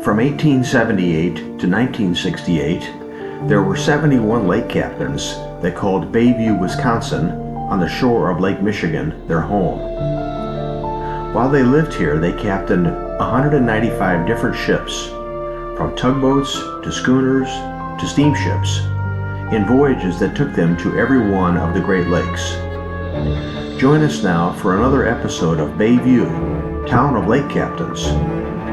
From 1878 to 1968, there were 71 lake captains that called Bayview, Wisconsin, on the shore of Lake Michigan, their home. While they lived here, they captained 195 different ships, from tugboats to schooners to steamships, in voyages that took them to every one of the Great Lakes. Join us now for another episode of Bayview, Town of Lake Captains,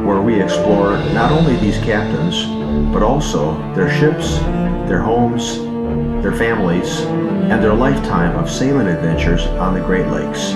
where we explore not only these captains, but also their ships, their homes, their families, and their lifetime of sailing adventures on the Great Lakes.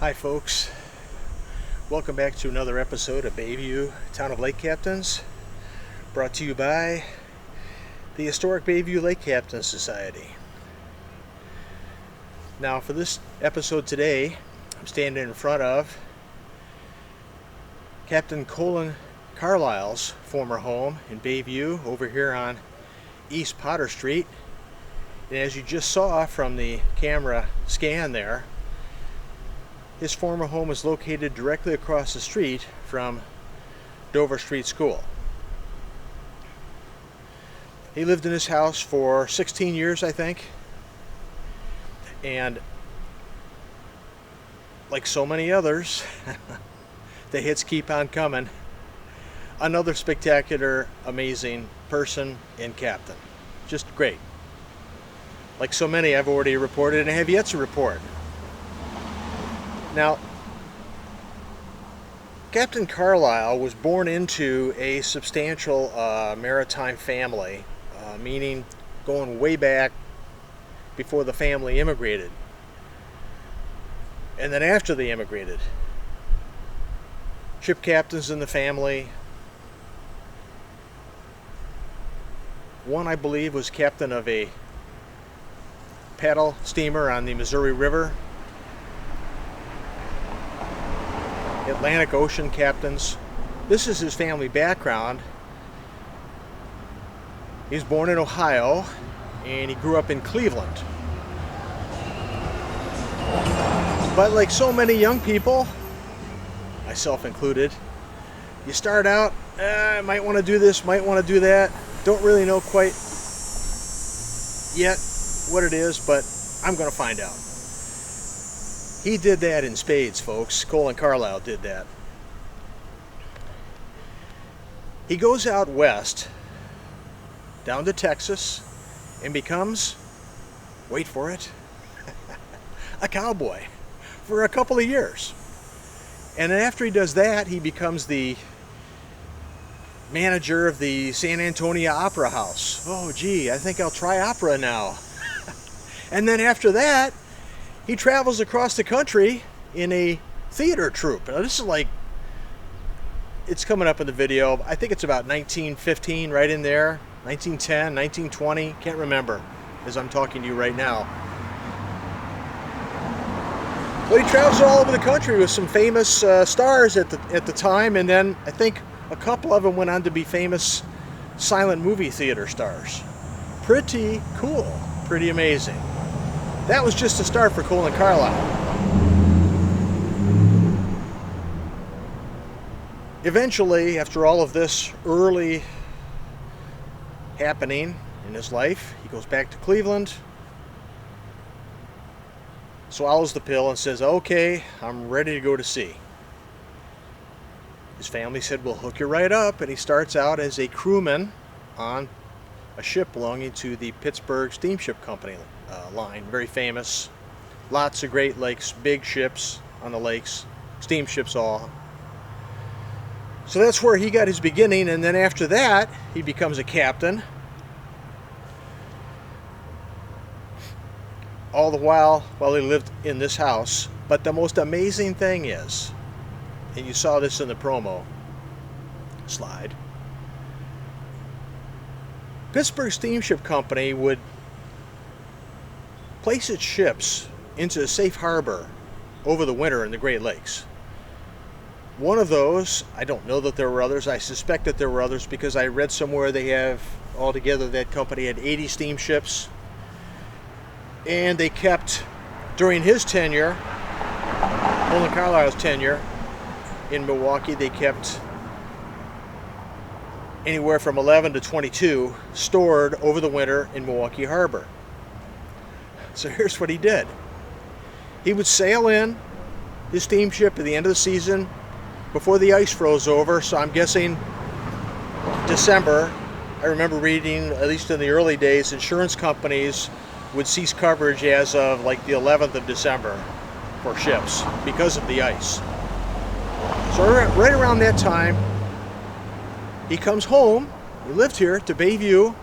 Hi folks, welcome back to another episode of Bayview, Town of Lake Captains, brought to you by the Historic Bayview Lake Captains Society. Now for this episode today, I'm standing in front of Captain Colin Carlisle's former home in Bayview over here on East Potter Street. And as you just saw from the camera scan there, his former home is located directly across the street from Dover Street School. He lived in his house for 16 years, I think. And like so many others, the hits keep on coming. Another spectacular, amazing person and captain. Just great. Like so many I've already reported and have yet to report. Now, Captain Carlisle was born into a substantial maritime family, meaning going way back before the family immigrated. And then after they immigrated. Ship captains in the family. One, I believe, was captain of a paddle steamer on the Missouri River. Atlantic Ocean captains. This is his family background. He was born in Ohio and he grew up in Cleveland. But like so many young people, myself included, you start out, I might want to do this, might want to do that. Don't really know quite yet what it is, but I'm going to find out. He did that in spades, folks. Colin Carlisle did that. He goes out west, down to Texas, and becomes, wait for it, a cowboy for a couple of years. And then after he does that, he becomes the manager of the San Antonio Opera House. Oh, gee, I think I'll try opera now. And then after that, he travels across the country in a theater troupe. Now, this is like, it's coming up in the video. I think it's about 1915, right in there. 1910, 1920, can't remember as I'm talking to you right now. But he travels all over the country with some famous stars at the time, and then I think a couple of them went on to be famous silent movie theater stars. Pretty cool, pretty amazing. That was just a start for Colin Carlisle. Eventually, after all of this early happening in his life, he goes back to Cleveland, swallows the pill and says, okay, I'm ready to go to sea. His family said, we'll hook you right up, and he starts out as a crewman on a ship belonging to the Pittsburgh Steamship Company line, very famous. Lots of Great Lakes, big ships on the lakes, steamships all. So that's where he got his beginning, and then after that, he becomes a captain. All the while he lived in this house. But the most amazing thing is, and you saw this in the promo slide, Pittsburgh Steamship Company would place its ships into a safe harbor over the winter in the Great Lakes. One of those, I don't know that there were others, I suspect that there were others because I read somewhere they have, altogether that company had 80 steamships. And they kept, during his tenure, Colin Carlisle's tenure in Milwaukee, they kept anywhere from 11 to 22 stored over the winter in Milwaukee Harbor. So here's what he did. He would sail in his steamship at the end of the season before the ice froze over, so I'm guessing December. I remember reading, at least in the early days, insurance companies would cease coverage as of like the 11th of December for ships because of the ice. So right around that time, he comes home. He lived here to Bayview,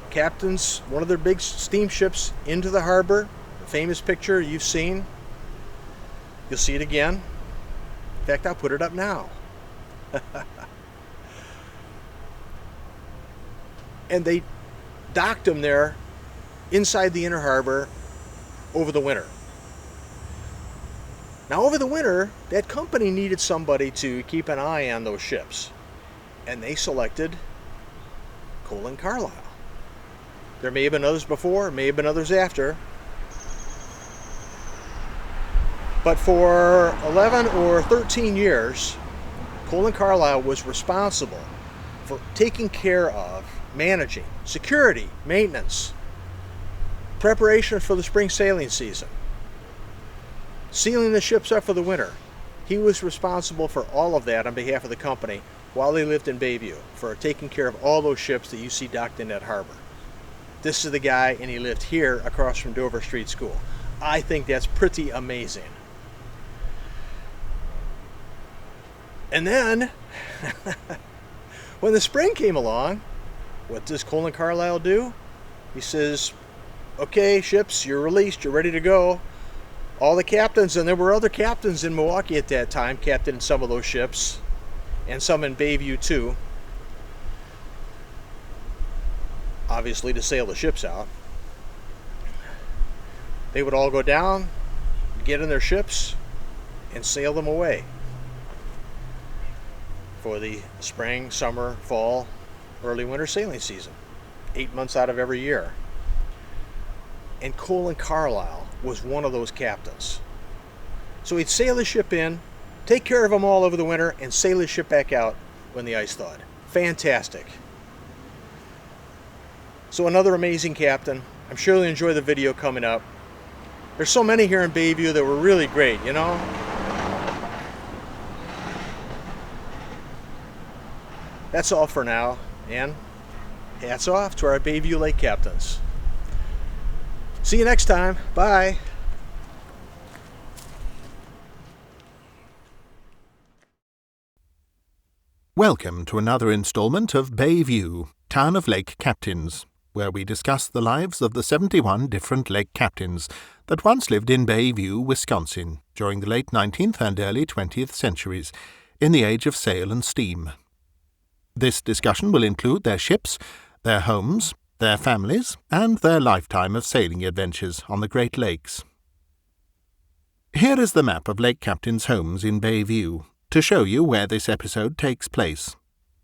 captains one of their big steamships into the harbor. The famous picture you've seen. You'll see it again. In fact, I'll put it up now. And they docked him there inside the inner harbor over the winter. Now, over the winter, that company needed somebody to keep an eye on those ships. And they selected Colin Carlisle. There may have been others before, may have been others after. But for 11 or 13 years, Colin Carlisle was responsible for taking care of, managing, security, maintenance, preparation for the spring sailing season, sealing the ships up for the winter. He was responsible for all of that on behalf of the company while he lived in Bayview, for taking care of all those ships that you see docked in that harbor. This is the guy, and he lived here across from Dover Street School. I think that's pretty amazing. And then, when the spring came along, what does Colin Carlisle do? He says, okay, ships, you're released, you're ready to go. All the captains, and there were other captains in Milwaukee at that time, captaining some of those ships, and some in Bayview too, obviously to sail the ships out. They would all go down, get in their ships, and sail them away for the spring, summer, fall, early winter sailing season, 8 months out of every year. And Colin Carlisle was one of those captains. So he'd sail the ship in, take care of them all over the winter, and sail the ship back out when the ice thawed. Fantastic. So another amazing captain. I'm sure you'll enjoy the video coming up. There's so many here in Bayview that were really great, you know? That's all for now, and hats off to our Bayview Lake captains. See you next time. Bye. Welcome to another installment of Bayview, Town of Lake Captains, where we discuss the lives of the 71 different lake captains that once lived in Bayview, Wisconsin, during the late 19th and early 20th centuries, in the age of sail and steam. This discussion will include their ships, their homes, their families, and their lifetime of sailing adventures on the Great Lakes. Here is the map of lake captains' homes in Bayview, to show you where this episode takes place.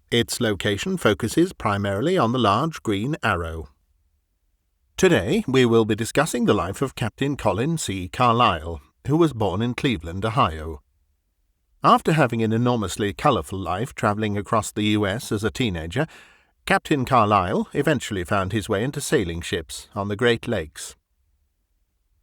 Its location focuses primarily on the large green arrow. Today we will be discussing the life of Captain Colin C. Carlisle, who was born in Cleveland, Ohio. After having an enormously colourful life travelling across the US as a teenager, Captain Carlisle eventually found his way into sailing ships on the Great Lakes.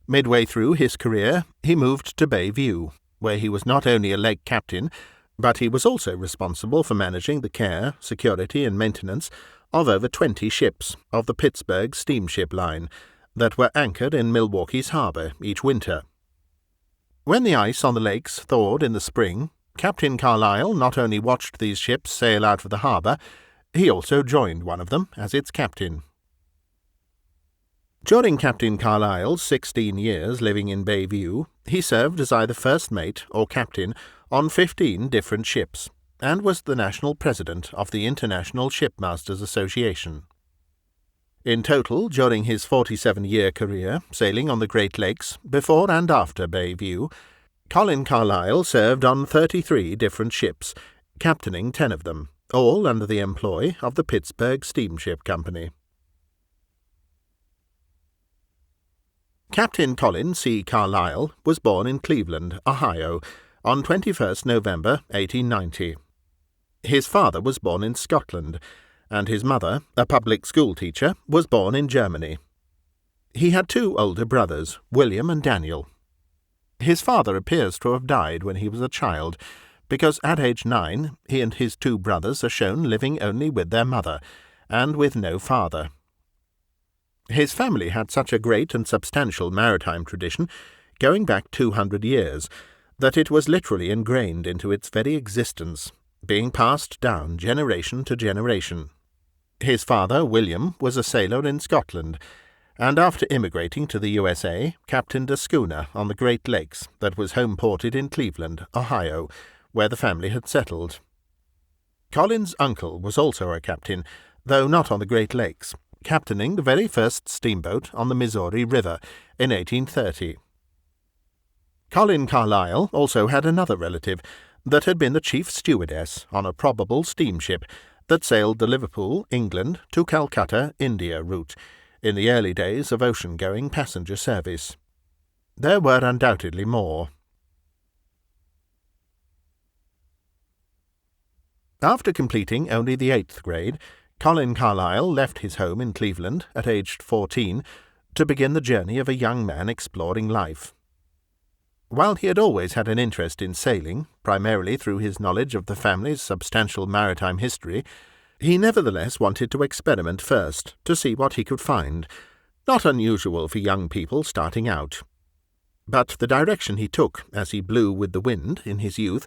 Midway through his career, he moved to Bayview, where he was not only a lake captain, but he was also responsible for managing the care, security and maintenance of over 20 ships of the Pittsburgh Steamship line that were anchored in Milwaukee's harbour each winter. When the ice on the lakes thawed in the spring, Captain Carlisle not only watched these ships sail out of the harbour, he also joined one of them as its captain. During Captain Carlisle's 16 years living in Bayview, he served as either first mate or captain on 15 different ships, and was the national president of the International Shipmasters Association. In total, during his 47-year career sailing on the Great Lakes before and after Bayview, Colin Carlisle served on 33 different ships, captaining 10 of them, all under the employ of the Pittsburgh Steamship Company. Captain Colin C. Carlisle was born in Cleveland, Ohio, on 21st November 1890. His father was born in Scotland, and his mother, a public school teacher, was born in Germany. He had 2 older brothers, William and Daniel. His father appears to have died when he was a child, because at age 9 he and his 2 brothers are shown living only with their mother, and with no father. His family had such a great and substantial maritime tradition, going back 200 years, that it was literally ingrained into its very existence, being passed down generation to generation. His father, William, was a sailor in Scotland, and after immigrating to the USA, captained a schooner on the Great Lakes that was home-ported in Cleveland, Ohio, where the family had settled. Colin's uncle was also a captain, though not on the Great Lakes, captaining the very first steamboat on the Missouri River in 1830. Colin Carlisle also had another relative that had been the chief stewardess on a probable steamship that sailed the Liverpool, England to Calcutta, India route in the early days of ocean-going passenger service. There were undoubtedly more. After completing only the 8th grade, Colin Carlisle left his home in Cleveland at aged 14 to begin the journey of a young man exploring life. While he had always had an interest in sailing, primarily through his knowledge of the family's substantial maritime history, he nevertheless wanted to experiment first to see what he could find, not unusual for young people starting out. But the direction he took as he blew with the wind in his youth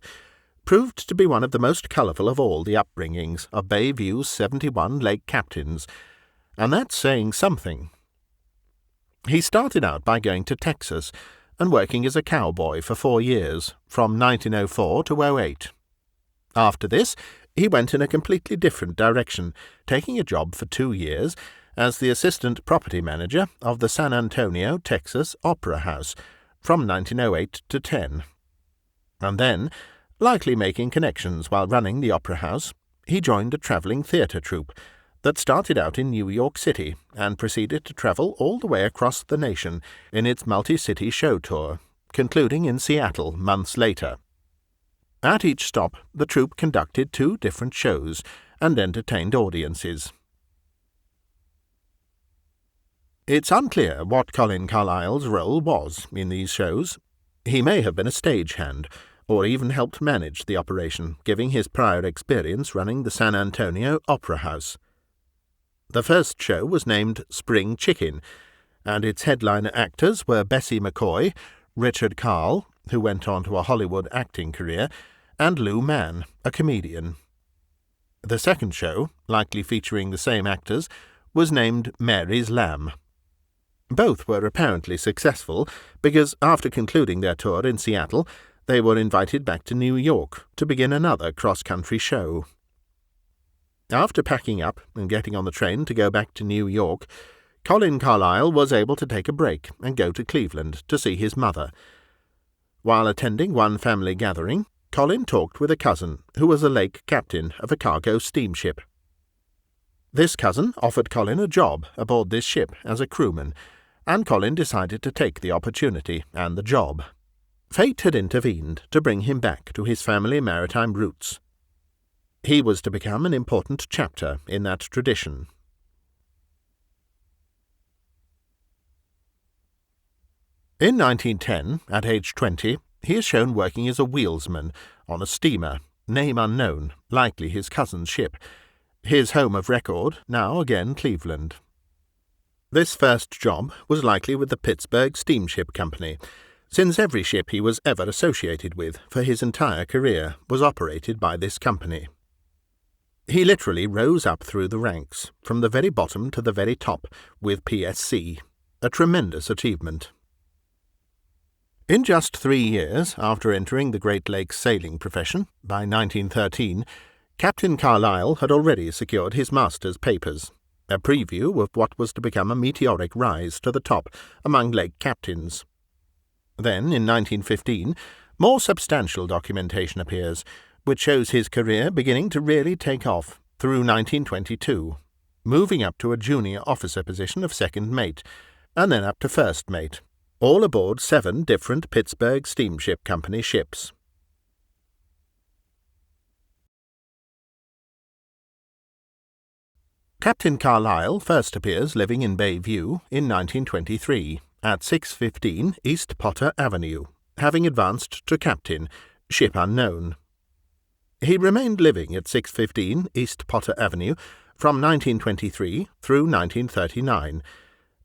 proved to be one of the most colourful of all the upbringings of Bayview's 71 lake captains, and that's saying something. He started out by going to Texas and working as a cowboy for 4 years, from 1904 to 08. After this, he went in a completely different direction, taking a job for 2 years as the assistant property manager of the San Antonio, Texas Opera House, from 1908 to 10. And then, likely making connections while running the Opera House, he joined a travelling theatre troupe that started out in New York City and proceeded to travel all the way across the nation in its multi-city show tour, concluding in Seattle months later. At each stop, the troupe conducted 2 different shows and entertained audiences. It's unclear what Colin Carlisle's role was in these shows. He may have been a stagehand, or even helped manage the operation, giving his prior experience running the San Antonio Opera House. The first show was named Spring Chicken, and its headliner actors were Bessie McCoy, Richard Carl, who went on to a Hollywood acting career, and Lou Mann, a comedian. The second show, likely featuring the same actors, was named Mary's Lamb. Both were apparently successful because after concluding their tour in Seattle, they were invited back to New York to begin another cross-country show. After packing up and getting on the train to go back to New York, Colin Carlisle was able to take a break and go to Cleveland to see his mother. While attending one family gathering, Colin talked with a cousin who was a lake captain of a cargo steamship. This cousin offered Colin a job aboard this ship as a crewman, and Colin decided to take the opportunity and the job. Fate had intervened to bring him back to his family maritime roots. He was to become an important chapter in that tradition. In 1910, at age 20, he is shown working as a wheelsman on a steamer, name unknown, likely his cousin's ship, his home of record, now again Cleveland. This first job was likely with the Pittsburgh Steamship Company, since every ship he was ever associated with for his entire career was operated by this company. He literally rose up through the ranks, from the very bottom to the very top, with PSC, a tremendous achievement. In just 3 years after entering the Great Lakes sailing profession, by 1913, Captain Carlisle had already secured his master's papers, a preview of what was to become a meteoric rise to the top among lake captains. Then, in 1915, more substantial documentation appears, which shows his career beginning to really take off through 1922, moving up to a junior officer position of second mate, and then up to first mate, all aboard 7 different Pittsburgh Steamship Company ships. Captain Carlisle first appears living in Bayview in 1923, at 615 East Potter Avenue, having advanced to captain, ship unknown. He remained living at 615 East Potter Avenue from 1923 through 1939,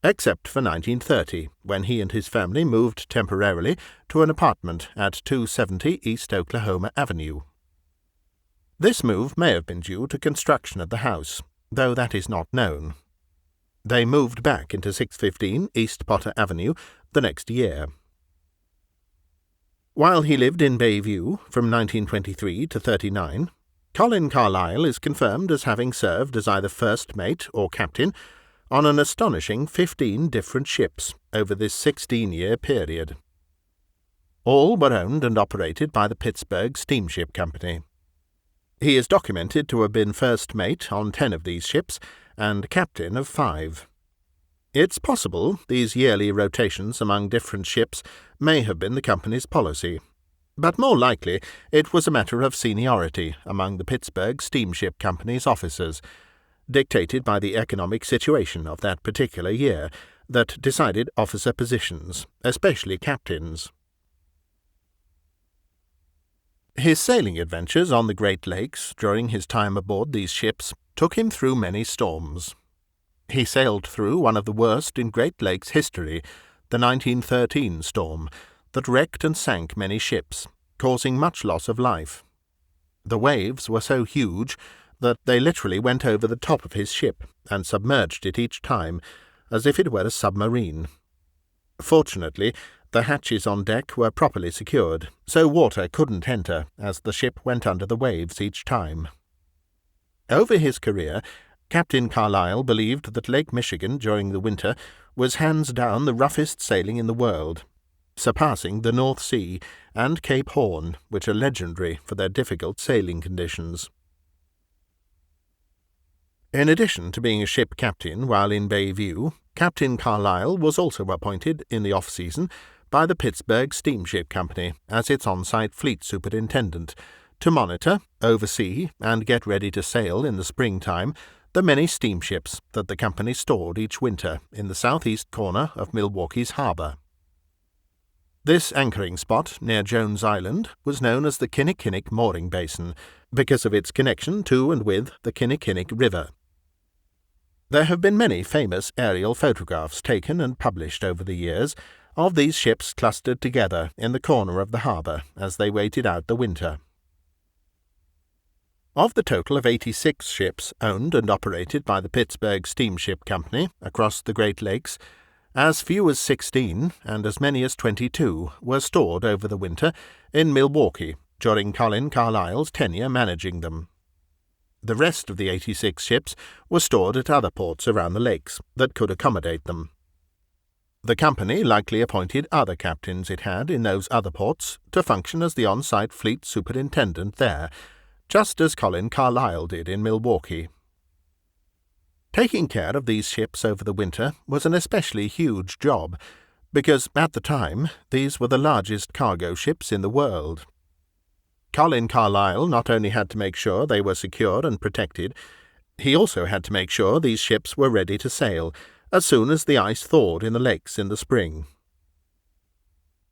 except for 1930, when he and his family moved temporarily to an apartment at 270 East Oklahoma Avenue. This move may have been due to construction of the house, though that is not known. They moved back into 615 East Potter Avenue the next year. While he lived in Bayview from 1923 to 39, Colin Carlisle is confirmed as having served as either first mate or captain on an astonishing 15 different ships over this 16-year period. All were owned and operated by the Pittsburgh Steamship Company. He is documented to have been first mate on 10 of these ships and captain of 5. It's possible these yearly rotations among different ships may have been the company's policy, but more likely it was a matter of seniority among the Pittsburgh Steamship Company's officers, dictated by the economic situation of that particular year, that decided officer positions, especially captains. His sailing adventures on the Great Lakes during his time aboard these ships took him through many storms. He sailed through one of the worst in Great Lakes history, the 1913 storm, that wrecked and sank many ships, causing much loss of life. The waves were so huge that they literally went over the top of his ship and submerged it each time, as if it were a submarine. Fortunately, the hatches on deck were properly secured, so water couldn't enter as the ship went under the waves each time. Over his career, Captain Carlisle believed that Lake Michigan during the winter was hands down the roughest sailing in the world, surpassing the North Sea and Cape Horn, which are legendary for their difficult sailing conditions. In addition to being a ship captain while in Bayview, Captain Carlisle was also appointed, in the off-season, by the Pittsburgh Steamship Company as its on-site fleet superintendent to monitor, oversee, and get ready to sail in the springtime the many steamships that the company stored each winter in the southeast corner of Milwaukee's harbour. This anchoring spot near Jones Island was known as the Kinnickinnick Mooring Basin because of its connection to and with the Kinnickinnick River. There have been many famous aerial photographs taken and published over the years of these ships clustered together in the corner of the harbour as they waited out the winter. Of the total of 86 ships owned and operated by the Pittsburgh Steamship Company across the Great Lakes, as few as 16 and as many as 22 were stored over the winter in Milwaukee during Colin Carlisle's tenure managing them. The rest of the 86 ships were stored at other ports around the lakes that could accommodate them. The company likely appointed other captains it had in those other ports to function as the on-site fleet superintendent there, just as Colin Carlisle did in Milwaukee. Taking care of these ships over the winter was an especially huge job, because at the time these were the largest cargo ships in the world. Colin Carlisle not only had to make sure they were secure and protected, he also had to make sure these ships were ready to sail as soon as the ice thawed in the lakes in the spring.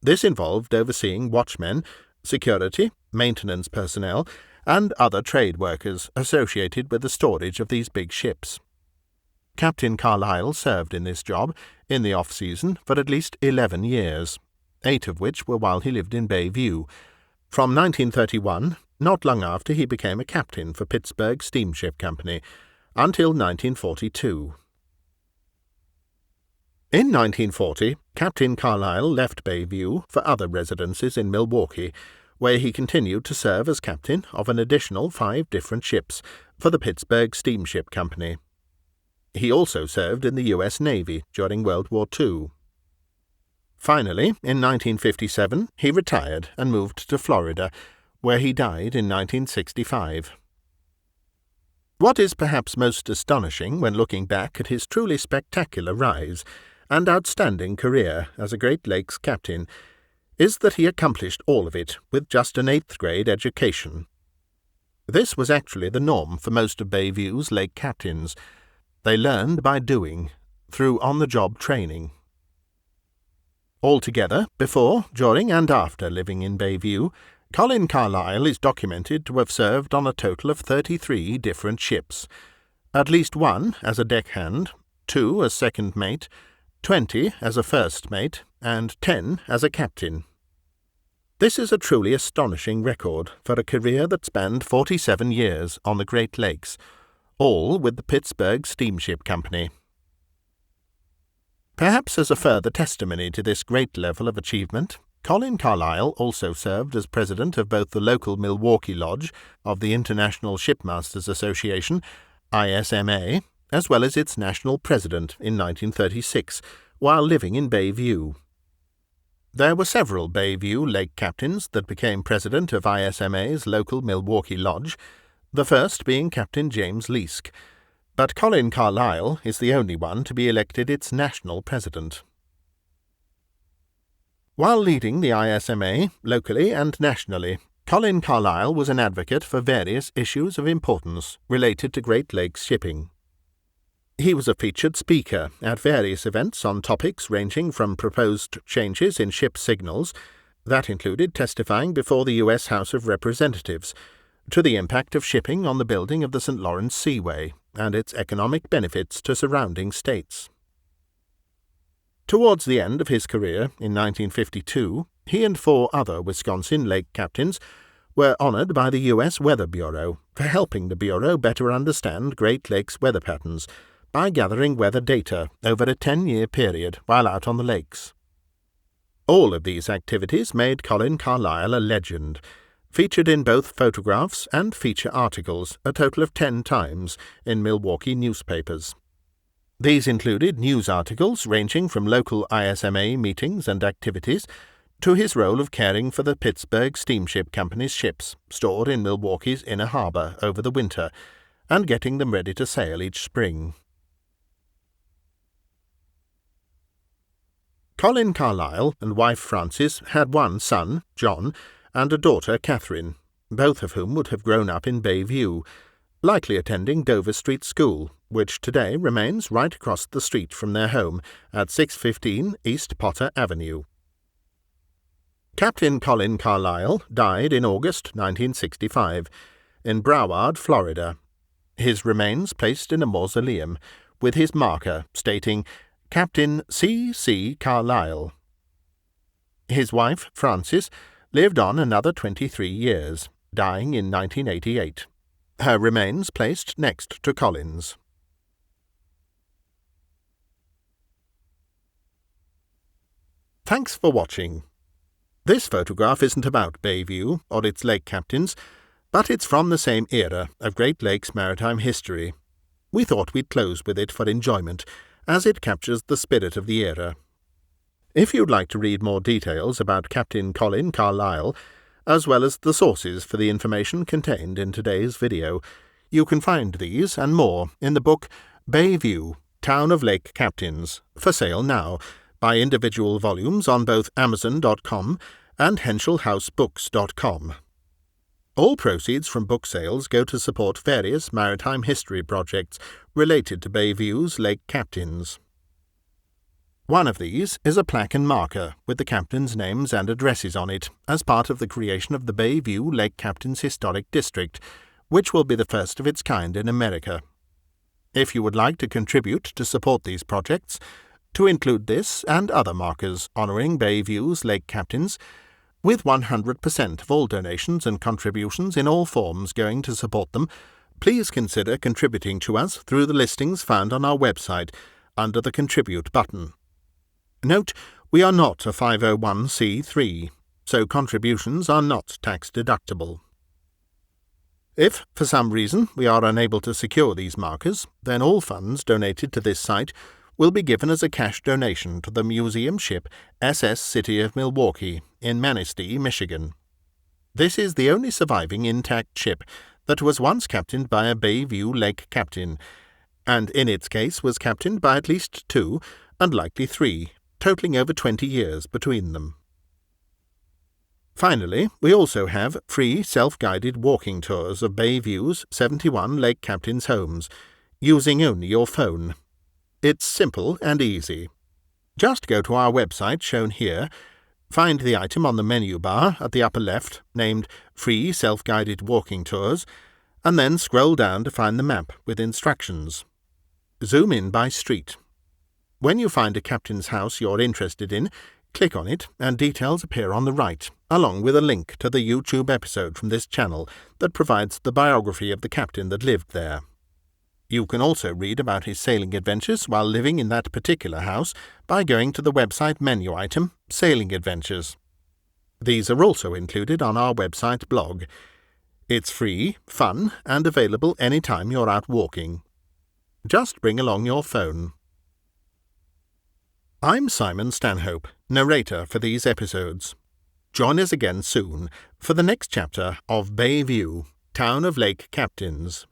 This involved overseeing watchmen, security, maintenance personnel, and other trade workers associated with the storage of these big ships. Captain Carlisle served in this job in the off-season for at least 11 years, 8 of which were while he lived in Bayview, from 1931, not long after he became a captain for Pittsburgh Steamship Company, until 1942. In 1940, Captain Carlisle left Bayview for other residences in Milwaukee, where he continued to serve as captain of an additional 5 different ships for the Pittsburgh Steamship Company. He also served in the U.S. Navy during World War II. Finally, in 1957, he retired and moved to Florida, where he died in 1965. What is perhaps most astonishing when looking back at his truly spectacular rise and outstanding career as a Great Lakes captain is that he accomplished all of it with just an 8th-grade education. This was actually the norm for most of Bayview's lake captains. They learned by doing, through on-the-job training. Altogether, before, during, and after living in Bayview, Colin Carlisle is documented to have served on a total of 33 different ships, at least 1 as a deckhand, 2 as second mate, 20 as a first mate, and 10 as a captain. This is a truly astonishing record for a career that spanned 47 years on the Great Lakes, all with the Pittsburgh Steamship Company. Perhaps as a further testimony to this great level of achievement, Colin Carlisle also served as president of both the local Milwaukee Lodge of the International Shipmasters Association, ISMA, as well as its national president in 1936, while living in Bayview. There were several Bayview lake captains that became president of ISMA's local Milwaukee Lodge, the first being Captain James Leisk, but Colin Carlisle is the only one to be elected its national president. While leading the ISMA, locally and nationally, Colin Carlisle was an advocate for various issues of importance related to Great Lakes shipping. He was a featured speaker at various events on topics ranging from proposed changes in ship signals, that included testifying before the U.S. House of Representatives, to the impact of shipping on the building of the St. Lawrence Seaway and its economic benefits to surrounding states. Towards the end of his career, in 1952, he and 4 other Wisconsin lake captains were honored by the U.S. Weather Bureau for helping the Bureau better understand Great Lakes weather patterns by gathering weather data over a 10-year period while out on the lakes. All of these activities made Colin Carlisle a legend, featured in both photographs and feature articles a total of 10 times in Milwaukee newspapers. These included news articles ranging from local ISMA meetings and activities to his role of caring for the Pittsburgh Steamship Company's ships stored in Milwaukee's inner harbour over the winter and getting them ready to sail each spring. Colin Carlisle and wife Frances had one son, John, and a daughter, Catherine, both of whom would have grown up in Bayview, likely attending Dover Street School, which today remains right across the street from their home at 615 East Potter Avenue. Captain Colin Carlisle died in August 1965 in Broward, Florida. His remains placed in a mausoleum, with his marker stating Captain C. Carlisle. His wife, Frances, lived on another 23 years, dying in 1988. Her remains placed next to Colin's. Thanks for watching. This photograph isn't about Bayview or its lake captains, but it's from the same era of Great Lakes maritime history. We thought we'd close with it for enjoyment, as it captures the spirit of the era. If you'd like to read more details about Captain Colin Carlisle, as well as the sources for the information contained in today's video, you can find these and more in the book Bayview, Town of Lake Captains, for sale now, by individual volumes on both Amazon.com and HenschelHouseBooks.com. All proceeds from book sales go to support various maritime history projects related to Bayview's lake captains. One of these is a plaque and marker with the captains' names and addresses on it as part of the creation of the Bayview Lake Captains Historic District, which will be the first of its kind in America. If you would like to contribute to support these projects, to include this and other markers honouring Bayview's lake captains, with 100% of all donations and contributions in all forms going to support them, please consider contributing to us through the listings found on our website under the Contribute button. Note, we are not a 501c3, so contributions are not tax-deductible. If, for some reason, we are unable to secure these markers, then all funds donated to this site will be given as a cash donation to the museum ship SS City of Milwaukee in Manistee, Michigan. This is the only surviving intact ship that was once captained by a Bayview lake captain, and in its case was captained by at least 2, and likely 3, totaling over 20 years between them. Finally, we also have free self-guided walking tours of Bayview's 71 lake captains' homes, using only your phone. It's simple and easy. Just go to our website shown here, find the item on the menu bar at the upper left named Free Self-Guided Walking Tours, and then scroll down to find the map with instructions. Zoom in by street. When you find a captain's house you're interested in, click on it and details appear on the right, along with a link to the YouTube episode from this channel that provides the biography of the captain that lived there. You can also read about his sailing adventures while living in that particular house by going to the website menu item, Sailing Adventures. These are also included on our website blog. It's free, fun, and available anytime you're out walking. Just bring along your phone. I'm Simon Stanhope, narrator for these episodes. Join us again soon for the next chapter of Bayview, Town of Lake Captains.